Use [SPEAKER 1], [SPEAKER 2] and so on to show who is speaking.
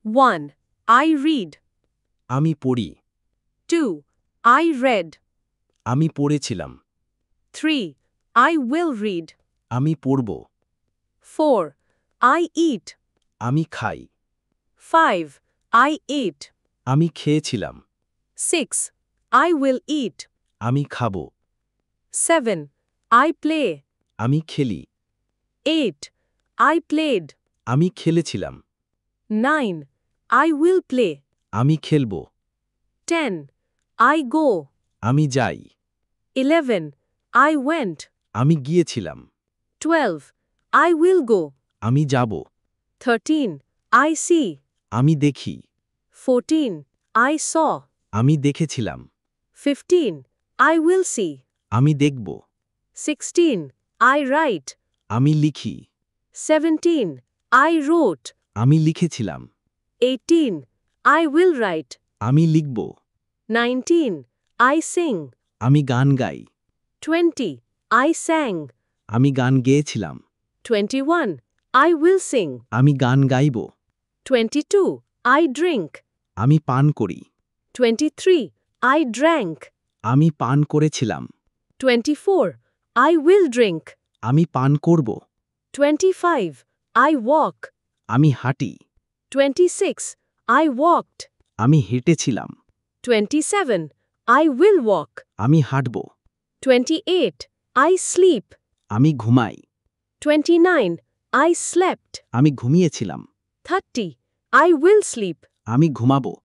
[SPEAKER 1] 1. I read.
[SPEAKER 2] আমি পড়ি।
[SPEAKER 1] 2. I read.
[SPEAKER 2] আমি পড়েছিলাম।
[SPEAKER 1] 3. I will read.
[SPEAKER 2] আমি পড়ব।
[SPEAKER 1] 4. I eat.
[SPEAKER 2] আমি খাই।
[SPEAKER 1] 5. I ate.
[SPEAKER 2] আমি খেয়েছিলাম।
[SPEAKER 1] 6. I will eat.
[SPEAKER 2] আমি খাব।
[SPEAKER 1] 7. I play.
[SPEAKER 2] আমি খেলি।
[SPEAKER 1] 8. I played.
[SPEAKER 2] আমি খেলেছিলাম।
[SPEAKER 1] 9. I will play.
[SPEAKER 2] আমি খেলব।
[SPEAKER 1] 10. I go.
[SPEAKER 2] আমি যাই।
[SPEAKER 1] 11. I went.
[SPEAKER 2] আমি গিয়েছিলাম।
[SPEAKER 1] 12. I will go.
[SPEAKER 2] আমি যাব।
[SPEAKER 1] 13. I see.
[SPEAKER 2] আমি দেখি।
[SPEAKER 1] 14. I saw.
[SPEAKER 2] আমি দেখেছিলাম।
[SPEAKER 1] 15. I will see.
[SPEAKER 2] আমি দেখব।
[SPEAKER 1] 16. I write.
[SPEAKER 2] আমি লিখি।
[SPEAKER 1] 17. I wrote.
[SPEAKER 2] আমি লিখেছিলাম।
[SPEAKER 1] 18. I will write.
[SPEAKER 2] আমি লিখব।
[SPEAKER 1] 19. I sing.
[SPEAKER 2] আমি গান গাই।
[SPEAKER 1] 20. I sang.
[SPEAKER 2] আমি গান গেয়েছিলাম।
[SPEAKER 1] 21. I will sing.
[SPEAKER 2] আমি গান গাইব।
[SPEAKER 1] 22. I drink.
[SPEAKER 2] আমি পান করি।
[SPEAKER 1] 23. I drank.
[SPEAKER 2] আমি পান করেছিলাম।
[SPEAKER 1] 24. I will drink.
[SPEAKER 2] আমি পান করব।
[SPEAKER 1] 25. I walk.
[SPEAKER 2] আমি হাঁটি।
[SPEAKER 1] 26. I walked.
[SPEAKER 2] আমি হেঁটেছিলাম।
[SPEAKER 1] 27. I will walk.
[SPEAKER 2] আমি হাঁটব।
[SPEAKER 1] 28. I sleep.
[SPEAKER 2] আমি ঘুমাই।
[SPEAKER 1] 29. I slept.
[SPEAKER 2] আমি ঘুমিয়েছিলাম।
[SPEAKER 1] 30. I will sleep.
[SPEAKER 2] আমি ঘুমাবো।